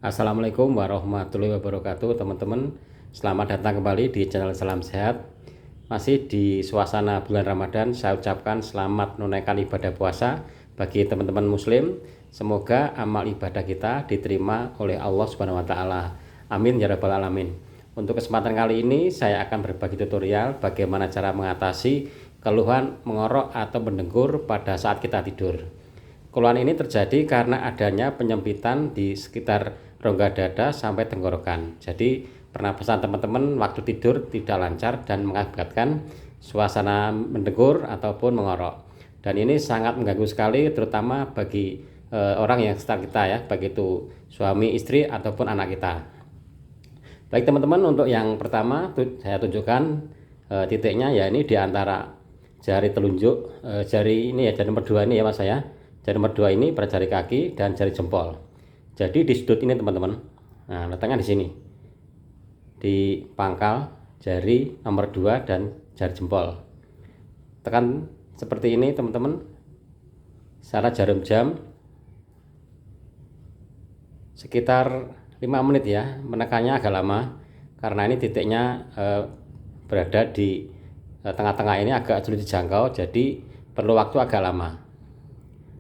Assalamualaikum warahmatullahi wabarakatuh, teman-teman. Selamat datang kembali di channel Salam Sehat. Masih di suasana bulan Ramadan, saya ucapkan selamat menunaikan ibadah puasa bagi teman-teman muslim. Semoga amal ibadah kita diterima oleh Allah Subhanahu wa taala. Amin ya rabbal alamin. Untuk kesempatan kali ini saya akan berbagi tutorial bagaimana cara mengatasi keluhan mengorok atau mendengkur pada saat kita tidur. Keluhan ini terjadi karena adanya penyempitan di sekitar rongga dada sampai tenggorokan. Jadi pernapasan teman-teman waktu tidur tidak lancar dan mengakibatkan suasana mendengkur ataupun mengorok. Dan ini sangat mengganggu sekali, terutama bagi orang yang sekitar kita ya, baik itu suami, istri ataupun anak kita. Baik teman-teman, untuk yang pertama saya tunjukkan titiknya ya, ini di antara jari telunjuk, jari ini ya, jari nomor 2 ini ya mas saya. Jari nomor 2 ini pada jari kaki dan jari jempol. Jadi di sudut ini teman-teman. Nah, letaknya di sini. Di pangkal jari nomor 2 dan jari jempol. Tekan seperti ini teman-teman. Secara jarum jam sekitar 5 menit ya. Menekannya agak lama karena ini titiknya berada di tengah-tengah ini, agak sulit dijangkau, jadi perlu waktu agak lama.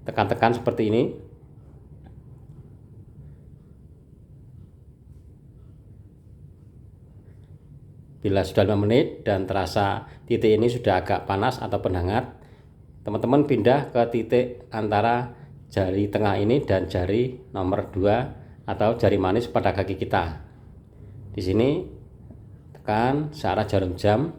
Tekan-tekan seperti ini. Bila sudah 5 menit dan terasa titik ini sudah agak panas ataupun hangat, teman-teman pindah ke titik antara jari tengah ini dan jari nomor 2 atau jari manis pada kaki kita. Di sini tekan searah jarum jam.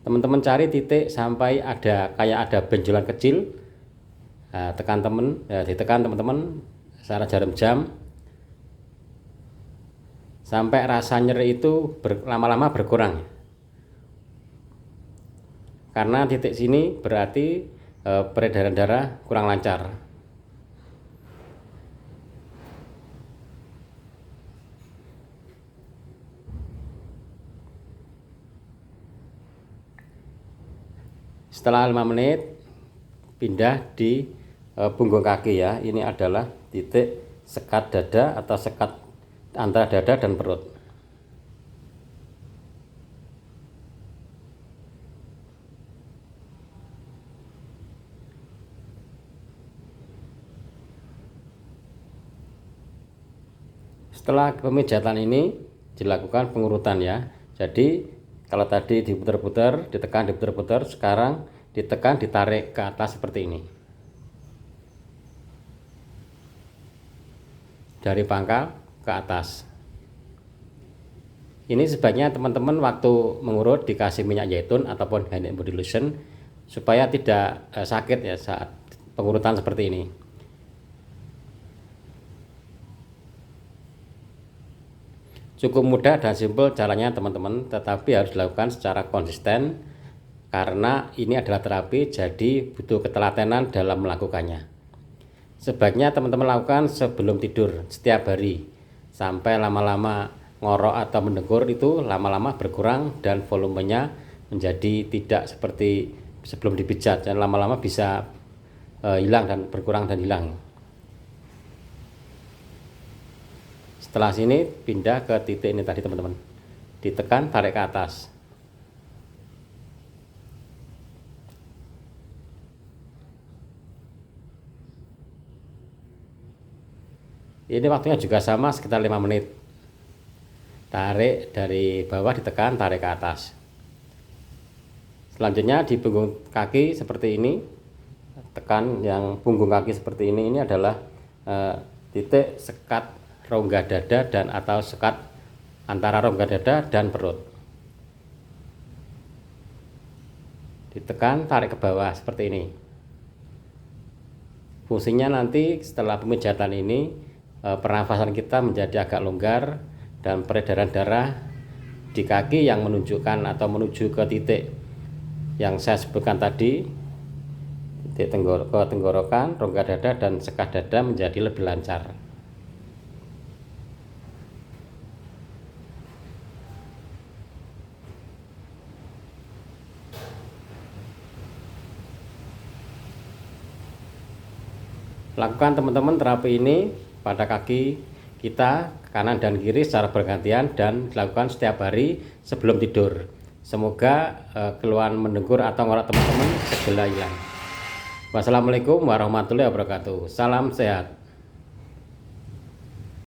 Teman-teman cari titik sampai ada benjolan kecil. Nah, ditekan teman-teman secara jarum jam sampai rasa nyeri itu lama-lama berkurang. Karena titik sini berarti peredaran darah kurang lancar. Setelah 5 menit pindah di punggung kaki ya. Ini adalah titik sekat dada atau sekat antara dada dan perut. Setelah pemijatan ini dilakukan pengurutan ya. Jadi kalau tadi diputar-putar, ditekan, diputar-putar, sekarang ditekan, ditarik ke atas seperti ini. Dari pangkal ke atas. Ini sebaiknya teman-teman waktu mengurut dikasih minyak zaitun ataupun hand and body lotion supaya tidak sakit ya saat pengurutan seperti ini. Cukup mudah dan simpel caranya teman-teman, tetapi harus dilakukan secara konsisten karena ini adalah terapi, jadi butuh ketelatenan dalam melakukannya. Sebaiknya teman-teman lakukan sebelum tidur setiap hari sampai lama-lama ngorok atau mendengkur itu lama-lama berkurang dan volumenya menjadi tidak seperti sebelum dipijat, dan lama-lama bisa hilang dan berkurang dan hilang. Setelah sini pindah ke titik ini tadi teman-teman, ditekan, tarik ke atas. Ini waktunya juga sama, sekitar 5 menit. Tarik dari bawah, ditekan, tarik ke atas. Selanjutnya di punggung kaki seperti ini, tekan yang punggung kaki seperti ini adalah titik sekat rongga dada dan atau sekat antara rongga dada dan perut. Ditekan, tarik ke bawah seperti ini. Fungsinya nanti setelah pemijatan ini pernafasan kita menjadi agak longgar dan peredaran darah di kaki yang menunjukkan atau menuju ke titik yang saya sebutkan tadi, titik tenggorokan, rongga dada dan sekat dada menjadi lebih lancar. Lakukan teman-teman terapi ini pada kaki kita kanan dan kiri secara bergantian dan dilakukan setiap hari sebelum tidur. Semoga keluhan mendengkur atau ngorok teman-teman segera hilang. Wassalamualaikum warahmatullahi wabarakatuh. Salam sehat.